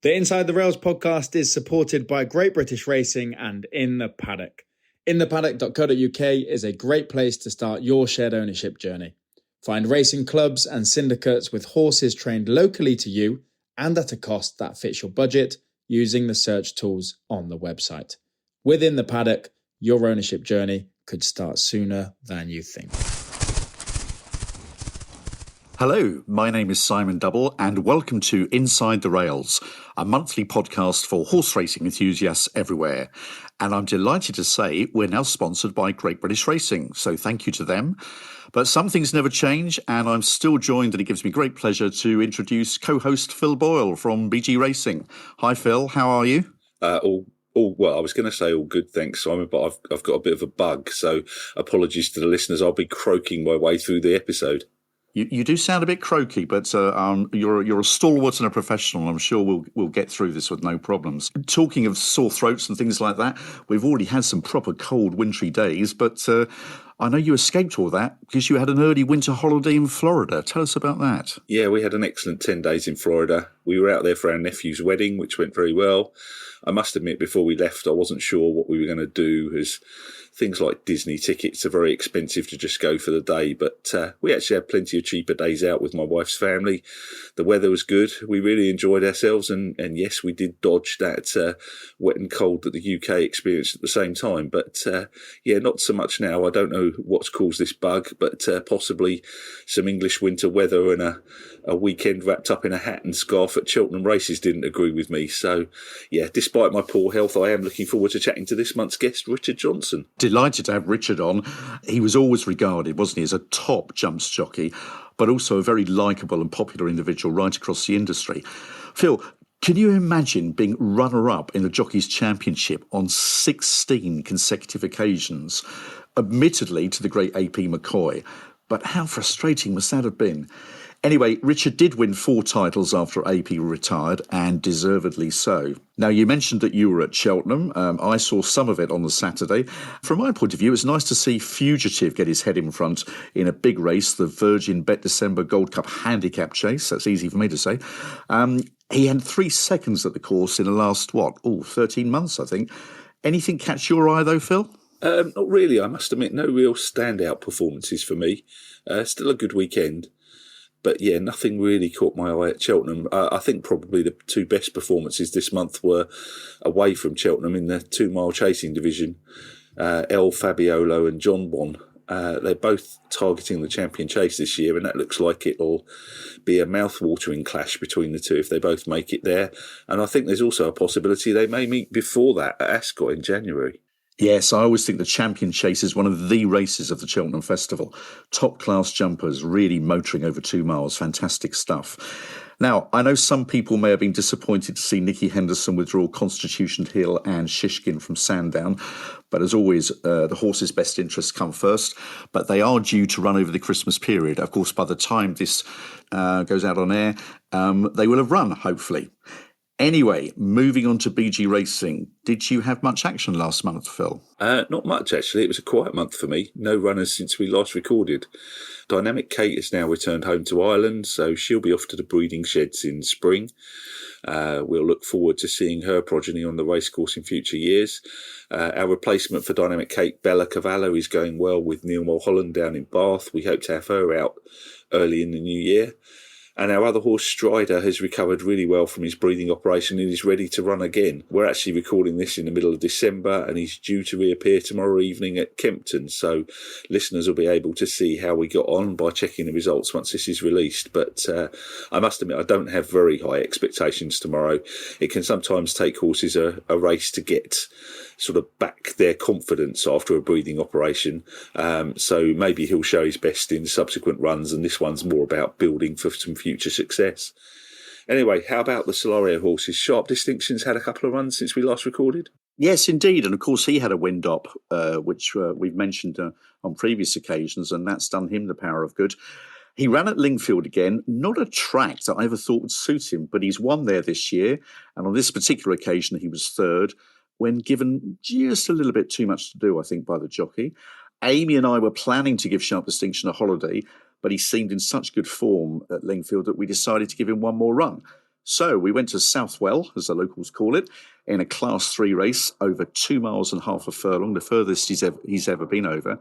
The Inside the Rails podcast is supported by Great British Racing and In the Paddock. InThePaddock.co.uk is a great place to start your shared ownership journey. Find racing clubs and syndicates with horses trained locally to you and at a cost that fits your budget using the search tools on the website. Within the Paddock, your ownership journey could start sooner than you think. Hello, my name is Simon Double and welcome to Inside the Rails, a monthly podcast for horse racing enthusiasts everywhere. And I'm delighted to say we're now sponsored by Great British Racing, so thank you to them. But some things never change, and I'm still joined, and it gives me great pleasure to introduce co-host Phil Boyle from BG Racing. Hi Phil, how are you? Well, I was going to say all good, thanks, Simon, but I've got a bit of a bug, so apologies to the listeners. I'll be croaking my way through the episode. You do sound a bit croaky, but you're a stalwart and a professional, and I'm sure we'll get through this with no problems. Talking of sore throats and things like that, we've already had some proper cold, wintry days, but I know you escaped all that because you had an early winter holiday in Florida. Tell us about that. Yeah, we had an excellent 10 days in Florida. We were out there for our nephew's wedding, which went very well. I must admit, before we left, I wasn't sure what we were going to do, as things like Disney tickets are very expensive to just go for the day. But we actually had plenty of cheaper days out with my wife's family. The weather was good. We really enjoyed ourselves. And yes, we did dodge that wet and cold that the UK experienced at the same time. But yeah, not so much now. I don't know what's caused this bug, but possibly some English winter weather and a weekend wrapped up in a hat and scarf at Cheltenham races didn't agree with me. So yeah, despite my poor health, I am looking forward to chatting to this month's guest, Richard Johnson. Delighted to have Richard on. He was always regarded, wasn't he, as a top jumps jockey, but also a very likeable and popular individual right across the industry. Phil, can you imagine being runner-up in the Jockeys' Championship on 16 consecutive occasions, admittedly to the great AP McCoy? But how frustrating must that have been? Anyway, Richard did win 4 titles after AP retired, and deservedly so. Now, you mentioned that you were at Cheltenham. I saw some of it on the Saturday. From my point of view, it's nice to see Fugitive get his head in front in a big race, the Virgin Bet December Gold Cup Handicap Chase. That's easy for me to say. He had 3 seconds at the course in the last, 13 months, I think. Anything catch your eye, though, Phil? Not really, I must admit. No real standout performances for me. Still a good weekend. But yeah, nothing really caught my eye at Cheltenham. I think probably the 2 best performances this month were away from Cheltenham in the 2-mile chasing division. El Fabiolo and John Bon. They're both targeting the champion chase this year, and that looks like it'll be a mouth-watering clash between the two if they both make it there. And I think there's also a possibility they may meet before that at Ascot in January. Yes, I always think the Champion Chase is one of the races of the Cheltenham Festival. Top-class jumpers, really motoring over 2 miles. Fantastic stuff. Now, I know some people may have been disappointed to see Nicky Henderson withdraw Constitution Hill and Shishkin from Sandown, but as always, the horse's best interests come first. But they are due to run over the Christmas period. Of course, by the time this goes out on air, they will have run, hopefully. Anyway, moving on to BG Racing. Did you have much action last month, Phil? Not much, actually. It was a quiet month for me. No runners since we last recorded. Dynamic Kate has now returned home to Ireland, so she'll be off to the breeding sheds in spring. We'll look forward to seeing her progeny on the racecourse in future years. Our replacement for Dynamic Kate, Bella Cavallo, is going well with Neil Mulholland down in Bath. We hope to have her out early in the new year. And our other horse, Strider, has recovered really well from his breathing operation and is ready to run again. We're actually recording this in the middle of December, and he's due to reappear tomorrow evening at Kempton. So listeners will be able to see how we got on by checking the results once this is released. But I must admit, I don't have very high expectations tomorrow. It can sometimes take horses a race to get sort of back their confidence after a breathing operation. So maybe he'll show his best in subsequent runs, and this one's more about building for some future success. Anyway, how about the Solario horses? Sharp Distinctions had a couple of runs since we last recorded. Yes, indeed. And of course, he had a wind up, which we've mentioned on previous occasions, and that's done him the power of good. He ran at Lingfield again, not a track that I ever thought would suit him, but he's won there this year. And on this particular occasion, he was third, when given just a little bit too much to do, I think, by the jockey. Amy and I were planning to give Sharp Distinction a holiday, but he seemed in such good form at Lingfield that we decided to give him one more run. So we went to Southwell, as the locals call it, in a Class 3 race over 2 miles and half a furlong, the furthest he's ever been over.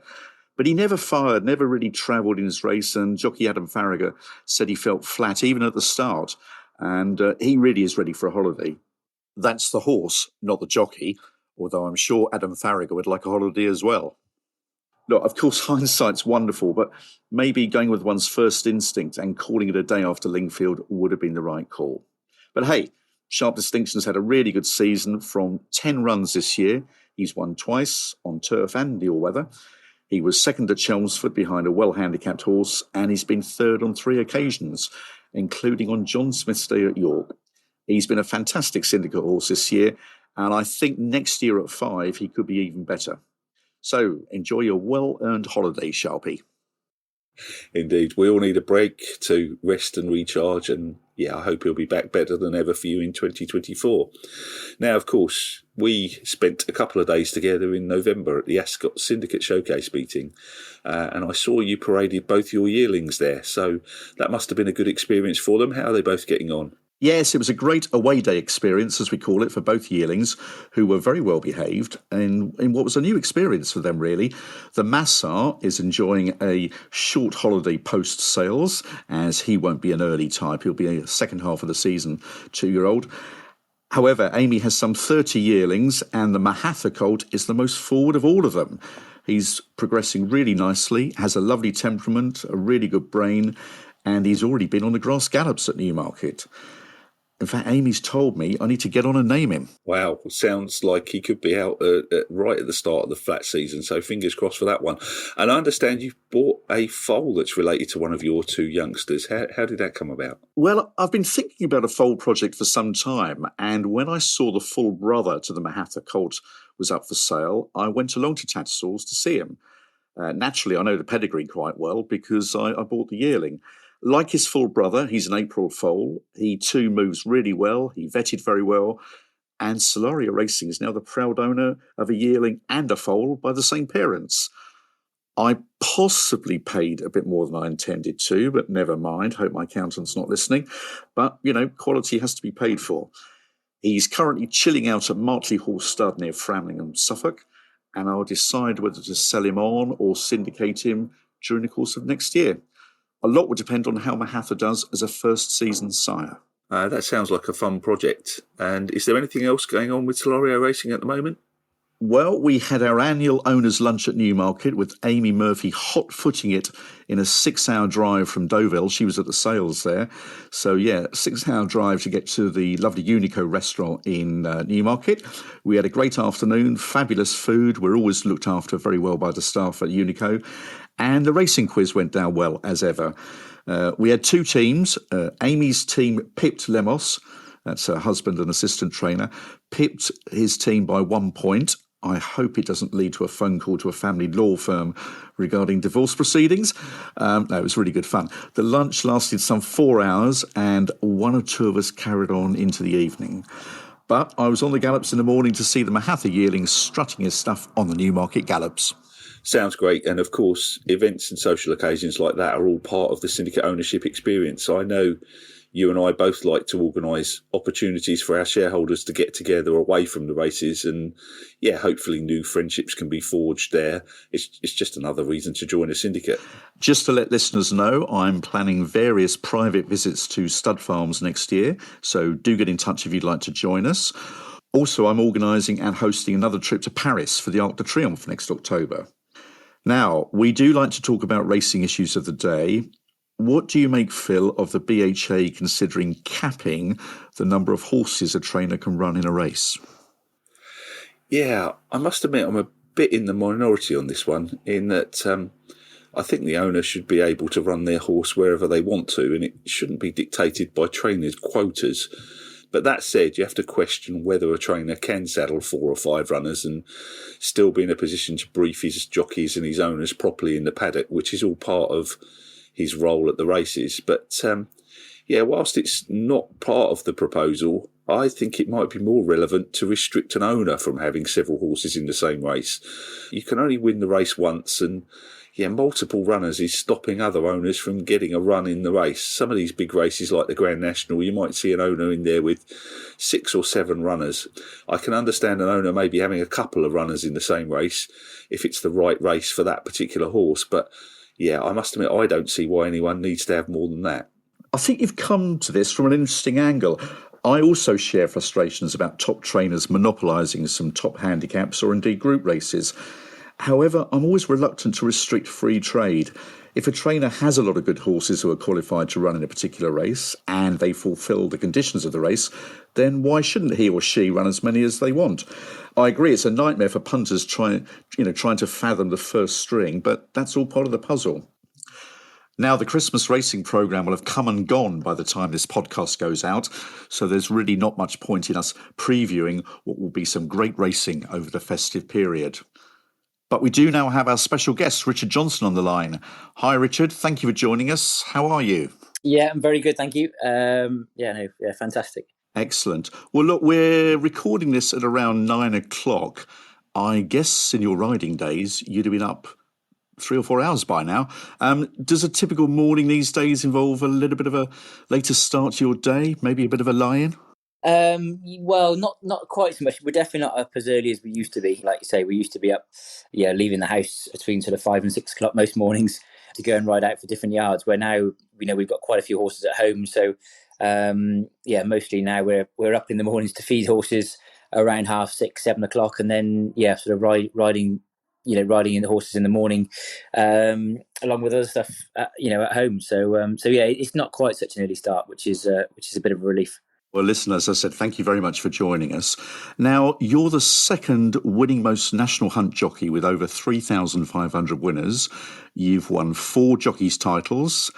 But he never fired, never really travelled in his race, and jockey Adam Farragher said he felt flat even at the start, and he really is ready for a holiday. That's the horse, not the jockey, although I'm sure Adam Farragher would like a holiday as well. Look, of course, hindsight's wonderful, but maybe going with one's first instinct and calling it a day after Lingfield would have been the right call. But hey, Sharp Distinction's had a really good season from 10 runs this year. He's won twice on turf and the all-weather. He was second at Chelmsford behind a well-handicapped horse, and he's been third on 3 occasions, including on John Smith's Day at York. He's been a fantastic syndicate horse this year, and I think next year at 5 he could be even better. So enjoy your well-earned holiday, Sharpie. Indeed, we all need a break to rest and recharge, and I hope he'll be back better than ever for you in 2024. Now, of course, we spent a couple of days together in November at the Ascot Syndicate Showcase meeting, and I saw you paraded both your yearlings there, so that must have been a good experience for them. How are they both getting on? Yes, it was a great away day experience, as we call it, for both yearlings, who were very well behaved in what was a new experience for them, really. The Massar is enjoying a short holiday post-sales, as he won't be an early type. He'll be a second half of the season 2-year-old. However, Amy has some 30 yearlings, and the Mahatha colt is the most forward of all of them. He's progressing really nicely, has a lovely temperament, a really good brain, and he's already been on the grass gallops at Newmarket. In fact, Amy's told me I need to get on and name him. Wow, sounds like he could be out right at the start of the flat season, so fingers crossed for that one. And I understand you've bought a foal that's related to one of your 2 youngsters. How did that come about? Well, I've been thinking about a foal project for some time, and when I saw the full brother to the Mahatha colt was up for sale, I went along to Tattersall's to see him. Naturally, I know the pedigree quite well because I bought the yearling. Like his full brother, he's an April foal. He too moves really well. He vetted very well. And Solaria Racing is now the proud owner of a yearling and a foal by the same parents. I possibly paid a bit more than I intended to, but never mind. Hope my accountant's not listening. But, quality has to be paid for. He's currently chilling out at Martley Hall Stud near Framlingham, Suffolk, and I'll decide whether to sell him on or syndicate him during the course of next year. A lot would depend on how Mahatha does as a first-season sire. That sounds like a fun project. And is there anything else going on with Solario Racing at the moment? Well, we had our annual owners' lunch at Newmarket with Amy Murphy hot-footing it in a 6-hour drive from Deauville. She was at the sales there. So, 6-hour drive to get to the lovely Unico restaurant in Newmarket. We had a great afternoon, fabulous food. We're always looked after very well by the staff at Unico. And the racing quiz went down well, as ever. We had 2 teams. Amy's team pipped Lemos. That's her husband and assistant trainer. Pipped his team by 1 point. I hope it doesn't lead to a phone call to a family law firm regarding divorce proceedings. No, it was really good fun. The lunch lasted some 4 hours, and 1 or 2 of us carried on into the evening. But I was on the gallops in the morning to see the Mahatha yearling strutting his stuff on the Newmarket gallops. Sounds great. And of course, events and social occasions like that are all part of the syndicate ownership experience. I know you and I both like to organise opportunities for our shareholders to get together away from the races, and hopefully new friendships can be forged there. It's just another reason to join a syndicate. Just to let listeners know, I'm planning various private visits to stud farms next year, so do get in touch if you'd like to join us. Also, I'm organising and hosting another trip to Paris for the Arc de Triomphe next October. Now, we do like to talk about racing issues of the day. What do you make, Phil, of the BHA considering capping the number of horses a trainer can run in a race? Yeah, I must admit I'm a bit in the minority on this one, in that I think the owner should be able to run their horse wherever they want to, and it shouldn't be dictated by trainers' quotas. But that said, you have to question whether a trainer can saddle 4 or 5 runners and still be in a position to brief his jockeys and his owners properly in the paddock, which is all part of his role at the races. But whilst it's not part of the proposal, I think it might be more relevant to restrict an owner from having several horses in the same race. You can only win the race once, and multiple runners is stopping other owners from getting a run in the race. Some of these big races like the Grand National, you might see an owner in there with 6 or 7 runners. I can understand an owner maybe having a couple of runners in the same race if it's the right race for that particular horse. But yeah, I must admit, I don't see why anyone needs to have more than that. I think you've come to this from an interesting angle. I also share frustrations about top trainers monopolising some top handicaps or indeed group races. However, I'm always reluctant to restrict free trade. If a trainer has a lot of good horses who are qualified to run in a particular race and they fulfil the conditions of the race, then why shouldn't he or she run as many as they want? I agree it's a nightmare for punters trying to fathom the first string, but that's all part of the puzzle. Now, the Christmas racing programme will have come and gone by the time this podcast goes out, so there's really not much point in us previewing what will be some great racing over the festive period. But we do now have our special guest, Richard Johnson, on the line. Hi, Richard. Thank you for joining us. How are you? Yeah, I'm very good, thank you. Fantastic. Excellent. Well, look, we're recording this at around 9 o'clock. I guess in your riding days, you'd have been up 3 or 4 hours by now. Does a typical morning these days involve a little bit of a later start to your day, maybe a bit of a lie-in? Well, not quite so much. We're definitely not up as early as we used to be. Like you say, we used to be up, leaving the house between sort of 5 and 6 o'clock most mornings to go and ride out for different yards. Where now, we've got quite a few horses at home, so mostly now we're up in the mornings to feed horses around 6:30, 7 o'clock, and then sort of riding in the horses in the morning, along with other stuff, at home. So it's not quite such an early start, which is a bit of a relief. Well, listen, as I said, thank you very much for joining us. Now, you're the second winning most national hunt jockey with over 3,500 winners. You've won 4 jockeys titles,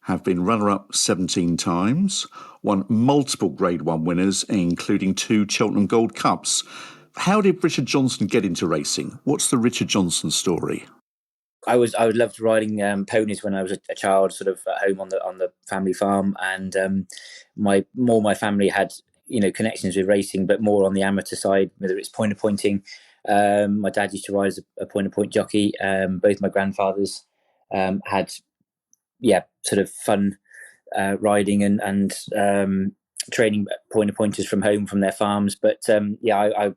have been runner-up 17 times, won multiple Grade 1 winners, including 2 Cheltenham Gold Cups. How did Richard Johnson get into racing? What's the Richard Johnson story? I loved riding ponies when I was a child, sort of at home on the family farm, and my family had connections with racing, but more on the amateur side, whether it's pointing. My dad used to ride as a point jockey. Both my grandfathers had sort of fun riding and training pointers from home from their farms. But I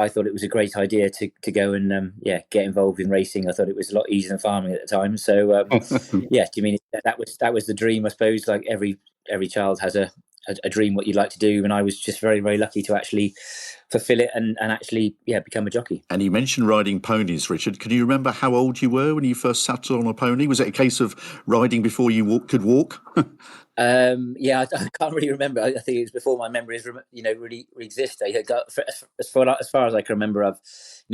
thought it was a great idea to go and get involved in racing. I thought it was a lot easier than farming at the time. So do you mean that was the dream? I suppose, like every child has a dream what you'd like to do, and I was just very, very lucky to actually fulfill it and actually become a jockey. And you mentioned riding ponies, Richard. Can you remember how old you were when you first sat on a pony? Was it a case of riding before you could walk? I can't really remember. I think it was before my memories really exist. As far as I can remember, I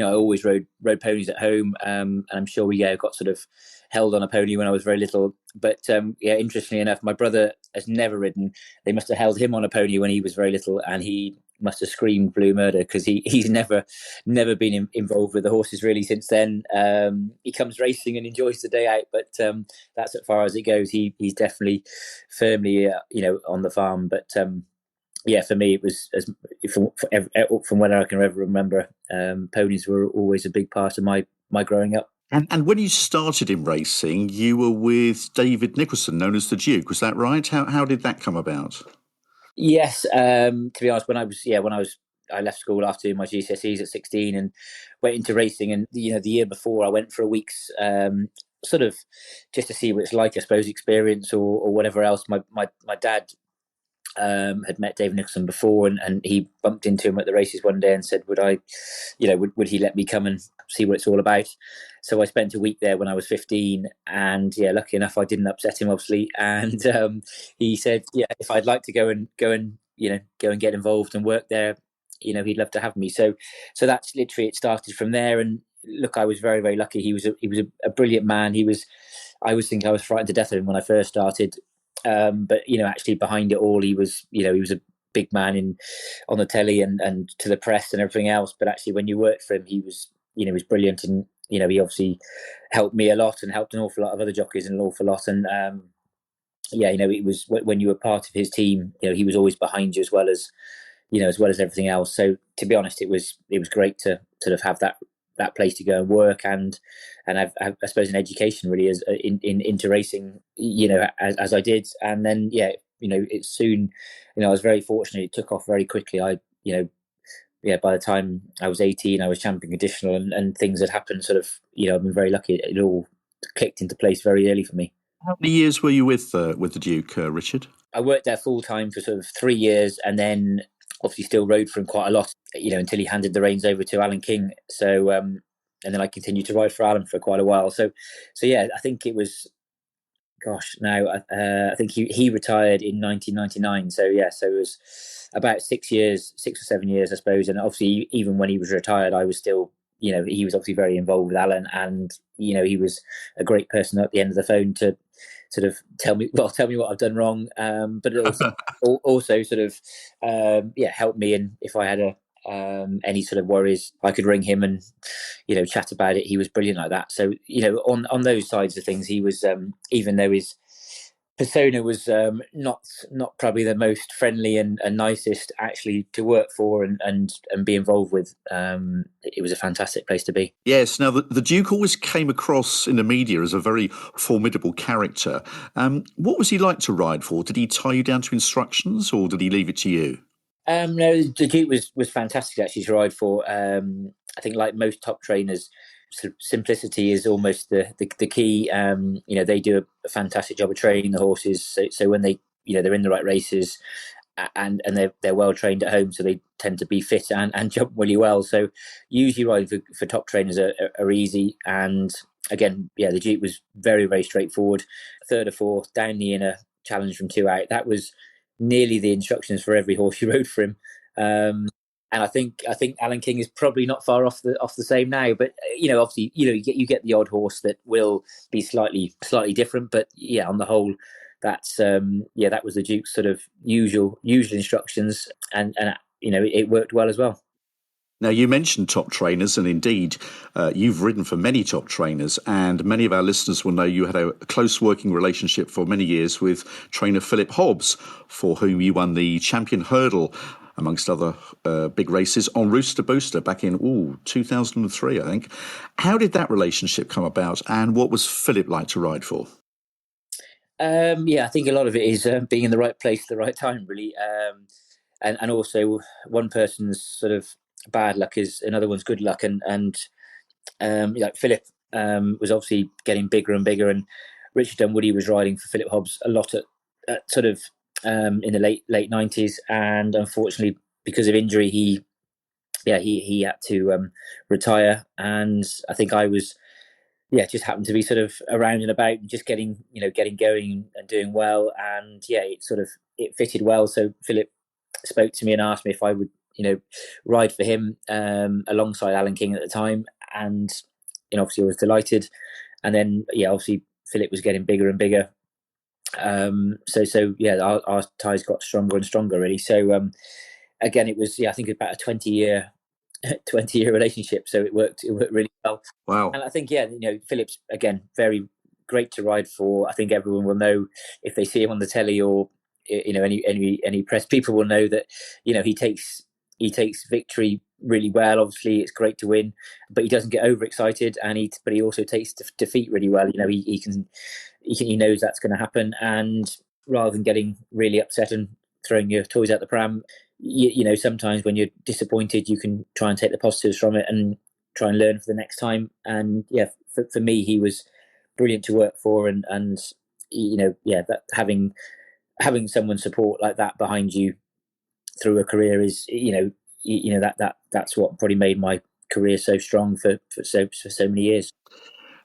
always rode ponies at home, and I'm sure we got sort of held on a pony when I was very little. But interestingly enough, my brother has never ridden. They must have held him on a pony when he was very little, and he must have screamed blue murder, because he's never been involved with the horses really since then. He comes racing and enjoys the day out, but that's as far as it goes. He's definitely firmly on the farm. But for me, it was from when I can ever remember, ponies were always a big part of my growing up. And when you started in racing, you were with David Nicholson, known as the Duke. Was that right? How did that come about? Yes, to be honest, I left school after my GCSEs at 16 and went into racing. And the year before, I went for a week's sort of just to see what it's like, I suppose, experience or whatever else. My dad had met David Nicholson before, and he bumped into him at the races one day and said, would he let me come and see what it's all about? So I spent a week there when I was 15, and lucky enough I didn't upset him, obviously. And he said, if I'd like to go and get involved and work there, he'd love to have me. So that's literally, it started from there. And look, I was very, very lucky. He was a brilliant man. I always think I was frightened to death of him when I first started. But actually behind it all, he was a big man on the telly and to the press and everything else. But actually, when you worked for him, he was brilliant, and he obviously helped me a lot and helped an awful lot of other jockeys an awful lot. And it was when you were part of his team, he was always behind you as well as everything else. So to be honest, it was great to sort of have that place to go and work, and I've I suppose an education really as into racing, as I did. And then it's soon, I was very fortunate. It took off very quickly. By the time I was 18, I was champion conditional, and things had happened sort of, I've been very lucky. It all clicked into place very early for me. How many years were you with the Duke, Richard? I worked there full time for sort of 3 years, and then obviously still rode for him quite a lot, until he handed the reins over to Alan King. So, and then I continued to ride for Alan for quite a while. So yeah, I think it was, I think he retired in 1999. So yeah, so it was about 6 or 7 years, I suppose. And obviously, even when he was retired, I was still, he was obviously very involved with Alan, and he was a great person at the end of the phone to sort of tell me what I've done wrong, but it also sort of help me. And if I had any sort of worries, I could ring him and chat about it. He was brilliant like that. So on those sides of things, he was, even though his persona was not probably the most friendly and nicest actually to work for and be involved with. It was a fantastic place to be. Yes. Now, the Duke always came across in the media as a very formidable character. What was he like to ride for? Did he tie you down to instructions, or did he leave it to you? No, the Duke was fantastic actually to ride for. I think, like most top trainers, sort of simplicity is almost the key. They do a fantastic job of training the horses, so when they they're in the right races, and they're well trained at home, so they tend to be fit and jump really well. So usually riding for top trainers are easy. And again, the Duke was very, very straightforward. Third or fourth down the inner, challenge from 2 out. That was nearly the instructions for every horse you rode for him. And I think Alan King is probably not far off the same now. But obviously, you get the odd horse that will be slightly different. But yeah, on the whole, that's that was the Duke's sort of usual instructions, and it worked well as well. Now, you mentioned top trainers, and indeed, you've ridden for many top trainers, and many of our listeners will know you had a close working relationship for many years with trainer Philip Hobbs, for whom you won the Champion Hurdle, amongst other big races, on Rooster Booster back in 2003, I think. How did that relationship come about, and what was Philip like to ride for? I think a lot of it is being in the right place at the right time, really. And also, one person's sort of bad luck is another one's good luck. And Philip was obviously getting bigger and bigger, and Richard Dunwoody was riding for Philip Hobbs a lot at sort of in the late 90s. And unfortunately, because of injury, he had to retire. And I think I was just happened to be sort of around and about and just getting going and doing well. And it fitted well. So Philip spoke to me and asked me if I would, ride for him alongside Alan King at the time. And obviously I was delighted. And then obviously Philip was getting bigger and bigger. Our ties got stronger and stronger, really. So again, it was I think about a 20-year relationship, so it worked really well. Wow. And I think Philip's again very great to ride for. I think everyone will know if they see him on the telly, or any press people will know that he takes victory really well. Obviously it's great to win, but he doesn't get overexcited, and he also takes defeat really well. He knows that's going to happen, and rather than getting really upset and throwing your toys out the pram, sometimes when you're disappointed, you can try and take the positives from it and try and learn for the next time. And for me, he was brilliant to work for, and that having someone support like that behind you through a career is that's what probably made my career so strong for so many years.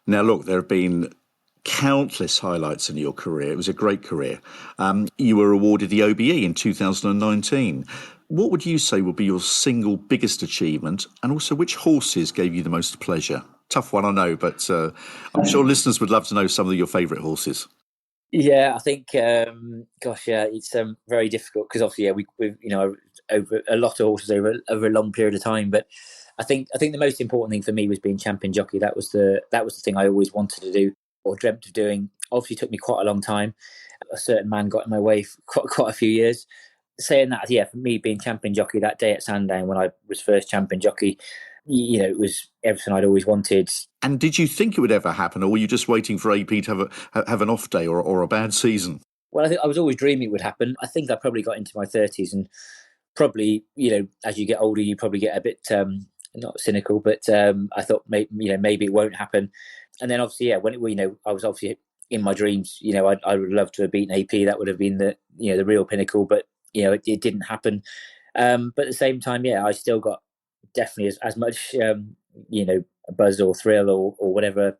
Now, look, there have been countless highlights in your career. It was a great career. You were awarded the OBE in 2019. What would you say would be your single biggest achievement, and also which horses gave you the most pleasure? Tough one, I know, but I'm sure listeners would love to know some of your favourite horses. Yeah, I think, it's very difficult, because obviously, we've over a lot of horses over a long period of time. But I think the most important thing for me was being champion jockey. That was the thing I always wanted to do, or dreamt of doing. Obviously, it took me quite a long time. A certain man got in my way for quite a few years. Saying that, for me, being champion jockey that day at Sandown when I was first champion jockey, it was everything I'd always wanted. And did you think it would ever happen, or were you just waiting for AP to have an off day or a bad season? Well, I think I was always dreaming it would happen. I think I probably got into my 30s, and probably, as you get older, you probably get a bit not cynical, but I thought maybe it won't happen. And then obviously, when I was obviously in my dreams, I would love to have beaten AP. That would have been the real pinnacle, but it didn't happen. But at the same time, I still got definitely as much buzz or thrill or whatever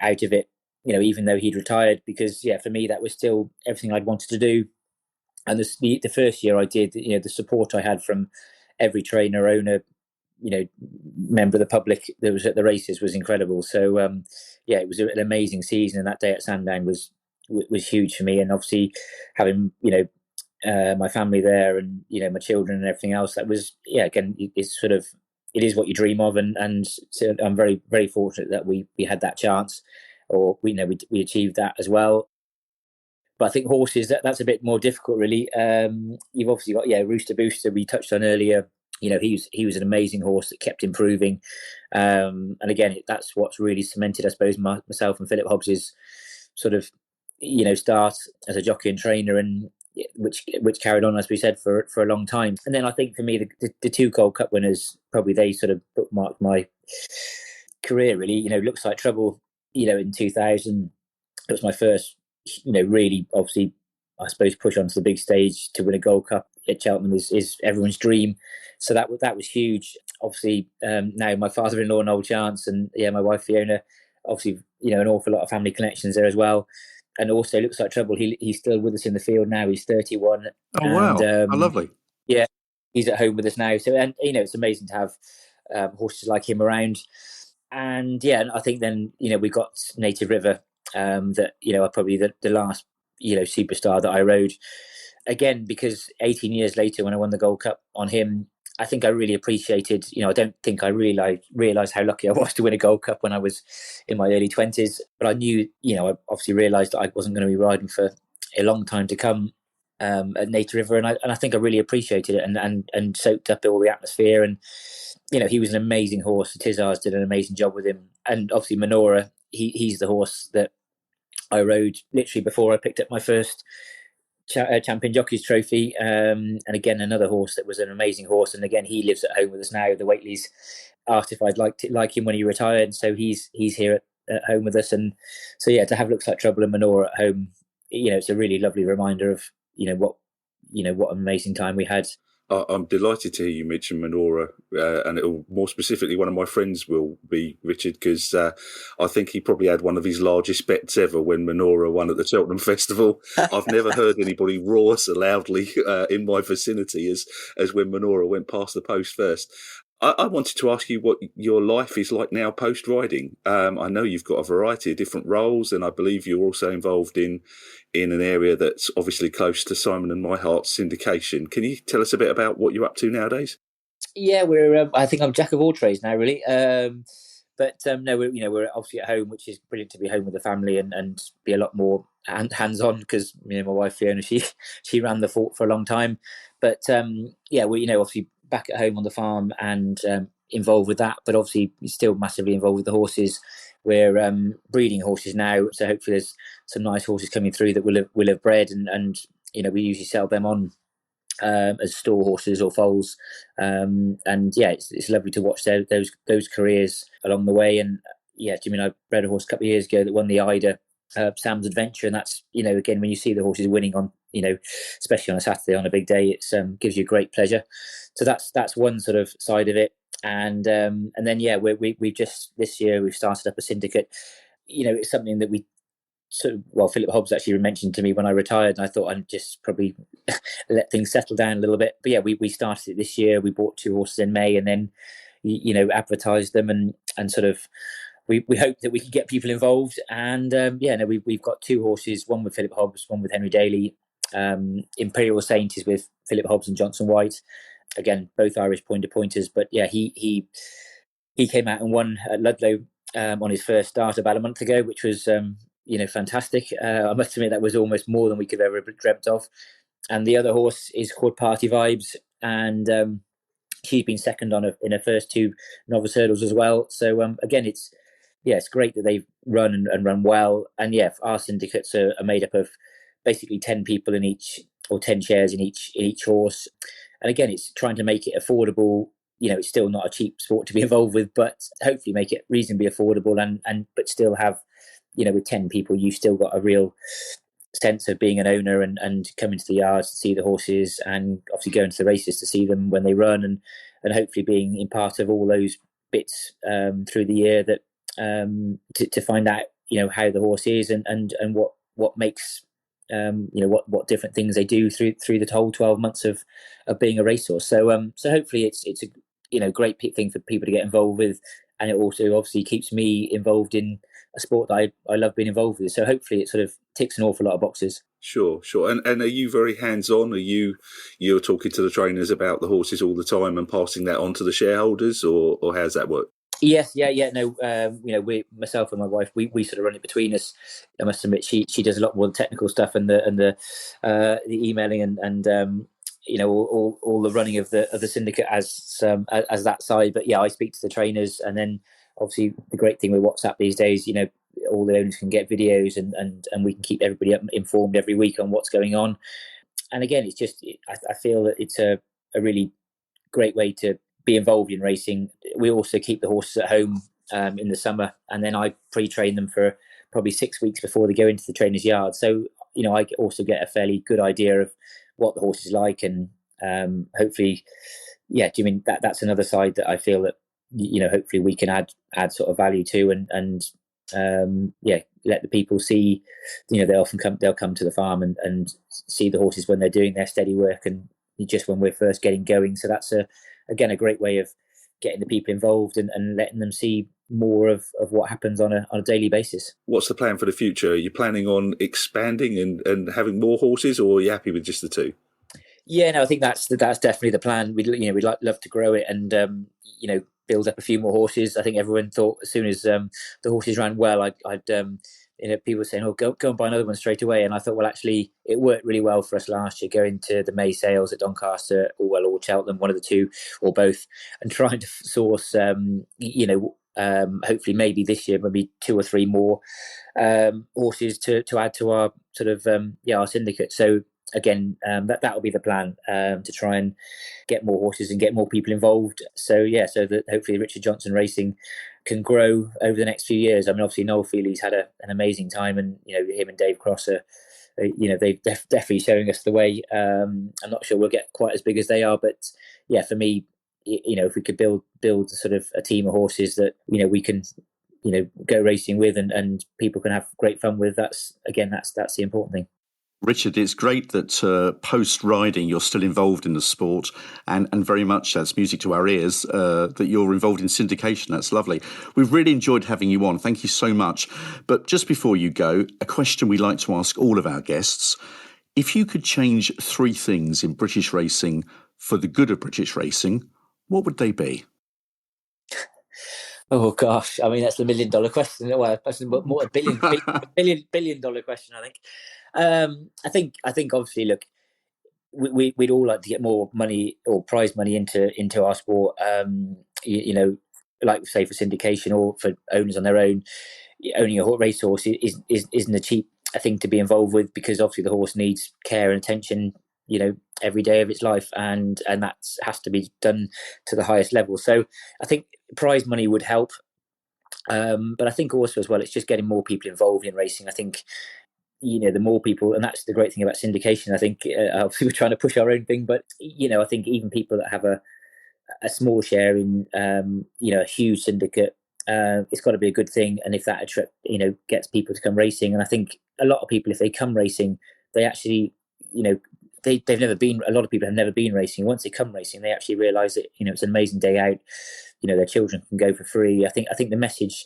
out of it. Even though he'd retired, because for me that was still everything I'd wanted to do. And the first year I did, the support I had from every trainer, owner, member of the public that was at the races was incredible. So it was an amazing season, and that day at Sandown was huge for me. And obviously having my family there, and my children and everything else, that was again, it's sort of, it is what you dream of, and so I'm very, very fortunate that we had that chance, or we achieved that as well. But I think horses, that's a bit more difficult, really. You've obviously got Rooster Booster, we touched on earlier. He was an amazing horse that kept improving, and again, that's what's really cemented, I suppose, myself and Philip Hobbs's sort of start as a jockey and trainer, and which carried on, as we said, for a long time. And then I think for me, the two Gold Cup winners, probably they sort of bookmarked my career, really. Looks Like Trouble, in 2000, it was my first, really, obviously, I suppose, push onto the big stage to win a Gold Cup at Cheltenham is everyone's dream. So that was huge. Obviously, now my father-in-law, Noel Chance, and my wife Fiona, obviously, an awful lot of family connections there as well. And also, Looks Like Trouble, he's still with us in the field now. He's 31. Oh, wow. How lovely. Yeah, he's at home with us now. So, and it's amazing to have horses like him around. And I think then we got Native River, that are probably the last superstar that I rode. Again, because 18 years later, when I won the Gold Cup on him, I think I really appreciated. I don't think I realised how lucky I was to win a Gold Cup when I was in my early 20s. But I knew, I obviously realised that I wasn't going to be riding for a long time to come at Native River, and I think I really appreciated it and soaked up all the atmosphere. And he was an amazing horse. Tizars did an amazing job with him, and obviously Menorah, he's the horse that I rode literally before I picked up my first Champion Jockeys Trophy, and again another horse that was an amazing horse. And again, he lives at home with us now. The Whateleys asked if I'd like him when he retired, so he's here at home with us. And so to have Looks Like Trouble and Menorah at home, it's a really lovely reminder of what an amazing time we had. I'm delighted to hear you mention Menorah, and it'll, more specifically, one of my friends will be Richard, because I think he probably had one of his largest bets ever when Menorah won at the Cheltenham Festival. I've never heard anybody roar so loudly in my vicinity as when Menorah went past the post first. I wanted to ask you what your life is like now post-riding. I know you've got a variety of different roles, and I believe you're also involved in an area that's obviously close to Simon and my heart's syndication. Can you tell us a bit about what you're up to nowadays? Yeah, we're. I think I'm jack of all trades now, really. But no, we're obviously at home, which is brilliant to be home with the family and be a lot more hands-on, because my wife Fiona, she ran the fort for a long time. But we obviously back at home on the farm and involved with that, but obviously still massively involved with the horses. We're breeding horses now, so hopefully there's some nice horses coming through that will have bred, and we usually sell them on as store horses or foals, and it's lovely to watch those careers along the way. And I bred a horse a couple of years ago that won the Ida Sam's Adventure, and that's again, when you see the horses winning on especially on a Saturday on a big day, it's gives you great pleasure. So that's one sort of side of it. And then we've just this year we've started up a syndicate. It's something that we Philip Hobbs actually mentioned to me when I retired, and I thought I'd just probably let things settle down a little bit. But we started it this year. We bought 2 horses in May, and then advertised them, and sort of we hope that we can get people involved. And we've got 2 horses, one with Philip Hobbs, one with Henry Daly. Imperial Saint is with Philip Hobbs and Johnson White. Again, both Irish pointers. But he came out and won at Ludlow on his first start about a month ago, which was fantastic. I must admit that was almost more than we could have ever dreamt of. And the other horse is called Party Vibes, and she's been second in her first 2 novice hurdles as well. So again, it's great that they've run and run well. And our syndicates are made up of basically 10 people in each, or 10 shares in each horse. And again, it's trying to make it affordable. It's still not a cheap sport to be involved with, but hopefully make it reasonably affordable, and but still have, with 10 people, you've still got a real sense of being an owner and coming to the yards to see the horses, and obviously going to the races to see them when they run, and hopefully being in part of all those bits through the year that to find out how the horse is, and what makes what different things they do through the whole 12 months of being a racehorse. So hopefully it's a great thing for people to get involved with, and it also obviously keeps me involved in a sport that I love being involved with. So hopefully it sort of ticks an awful lot of boxes. Sure. And are you very hands-on? You're talking to the trainers about the horses all the time and passing that on to the shareholders, or how does that work? Yes, no, we, myself and my wife, we sort of run it between us. I must admit, she does a lot more technical stuff and the emailing and all the running of the syndicate as that side. But I speak to the trainers, and then obviously the great thing with WhatsApp these days, all the owners can get videos, and we can keep everybody informed every week on what's going on. And again, it's just I feel that it's a really great way to be involved in racing. We also keep the horses at home in the summer, and then I pre-train them for probably 6 weeks before they go into the trainer's yard. So I also get a fairly good idea of what the horse is like, and hopefully, that's another side that I feel that hopefully we can add sort of value to, and let the people see. They'll come to the farm and see the horses when they're doing their steady work, and just when we're first getting going. So that's again a great way of getting the people involved and letting them see more of what happens on a daily basis. What's the plan for the future? Are you planning on expanding and having more horses, or are you happy with just the 2? Yeah, no, I think that's definitely the plan. We'd love to grow it and build up a few more horses. I think everyone thought as soon as the horses ran well, I'd people saying, "Oh, go and buy another one straight away." And I thought, well, actually, it worked really well for us last year, going to the May sales at Doncaster, or Cheltenham, one of the two, or both, and trying to source, hopefully maybe this year, maybe 2 or 3 more horses to add to our sort of our syndicate. So again, that will be the plan, to try and get more horses and get more people involved. So so that hopefully Richard Johnson Racing can grow over the next few years. I mean, obviously Noel Feely's had an amazing time, and him and Dave Cross are, they're definitely showing us the way. I'm not sure we'll get quite as big as they are, but for me, if we could build sort of a team of horses that we can go racing with, and people can have great fun with, that's the important thing. Richard, it's great that post-riding you're still involved in the sport, and very much that's music to our ears, that you're involved in syndication. That's lovely. We've really enjoyed having you on. Thank you so much. But just before you go, a question we like to ask all of our guests. If you could change 3 things in British racing for the good of British racing, what would they be? Oh gosh, I mean that's the $1 million question. Well, that's more a billion dollar question. I think obviously, look, we'd all like to get more money or prize money into our sport. Like say for syndication or for owners on their own, owning a racehorse isn't a cheap thing to be involved with, because obviously the horse needs care and attention every day of its life, and that has to be done to the highest level. So I think prize money would help, but I think also as well it's just getting more people involved in racing. I think the more people, and that's the great thing about syndication. I think obviously we're trying to push our own thing, but I think even people that have a small share in a huge syndicate, it's got to be a good thing. And if that gets people to come racing, and I think a lot of people, if they come racing, they actually they've never been. A lot of people have never been racing. Once they come racing, they actually realise that it's an amazing day out. Their children can go for free. I think the message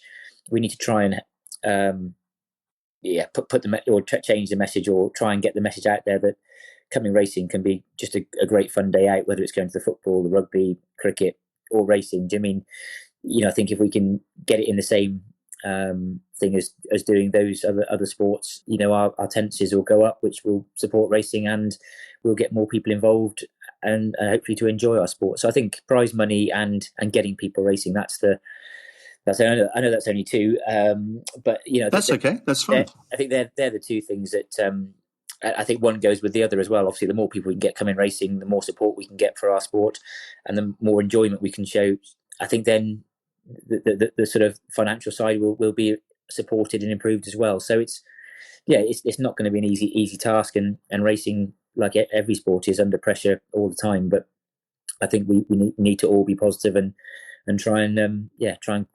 we need to try and put the or change the message, or try and get the message out there that coming racing can be just a great fun day out, whether it's going to the football, the rugby, cricket, or racing. Do you mean I think if we can get it in the same thing as doing those other sports, our attendances will go up, which will support racing, and we'll get more people involved. and hopefully to enjoy our sport. So I think prize money and getting people racing, I know that's only two, but that's okay. That's fine. I think they're the two things that I think one goes with the other as well. Obviously, the more people we can get coming racing, the more support we can get for our sport, and the more enjoyment we can show. I think then the sort of financial side will be supported and improved as well. So it's not going to be an easy task, and racing, like every sport, is under pressure all the time. But I think we need to all be positive and try and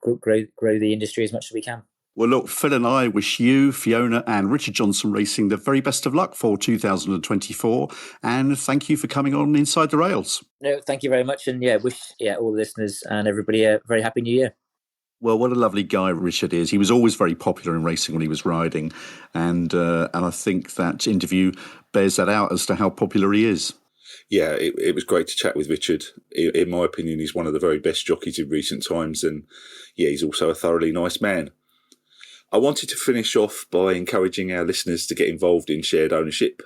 grow the industry as much as we can. Well, look, Phil and I wish you, Fiona and Richard Johnson Racing the very best of luck for 2024. And thank you for coming on Inside the Rails. No, thank you very much. And wish all the listeners and everybody a very happy new year. Well, what a lovely guy Richard is. He was always very popular in racing when he was riding. And I think that interview bears that out as to how popular he is. Yeah, it was great to chat with Richard. In my opinion, he's one of the very best jockeys in recent times. And he's also a thoroughly nice man. I wanted to finish off by encouraging our listeners to get involved in shared ownership.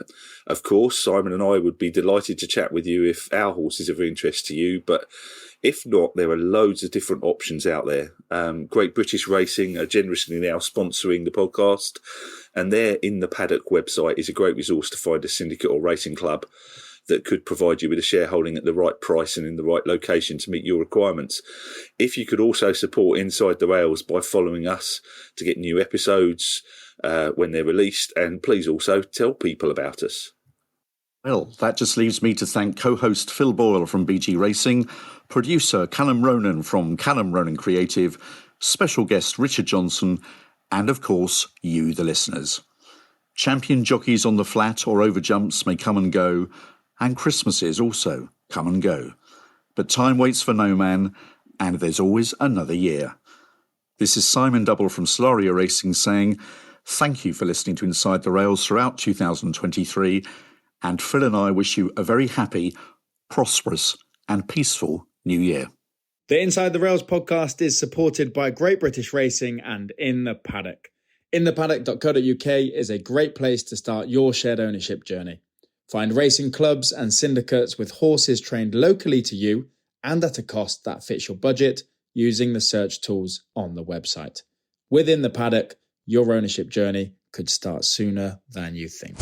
Of course, Simon and I would be delighted to chat with you if our horses are of interest to you, but if not, there are loads of different options out there. Great British Racing are generously now sponsoring the podcast, and their In the Paddock website is a great resource to find a syndicate or racing club that could provide you with a shareholding at the right price and in the right location to meet your requirements. If you could also support Inside the Rails by following us to get new episodes when they're released, and please also tell people about us. Well, that just leaves me to thank co-host Phil Boyle from BG Racing, producer Callum Ronan from Callum Ronan Creative, special guest Richard Johnson, and of course, you, the listeners. Champion jockeys on the flat or over jumps may come and go, and Christmases also come and go. But time waits for no man, and there's always another year. This is Simon Double from Solaria Racing saying thank you for listening to Inside the Rails throughout 2023, and Phil and I wish you a very happy, prosperous and peaceful new year. The Inside the Rails podcast is supported by Great British Racing and In the Paddock. InThePaddock.co.uk is a great place to start your shared ownership journey. Find racing clubs and syndicates with horses trained locally to you and at a cost that fits your budget using the search tools on the website. Within the Paddock, your ownership journey could start sooner than you think.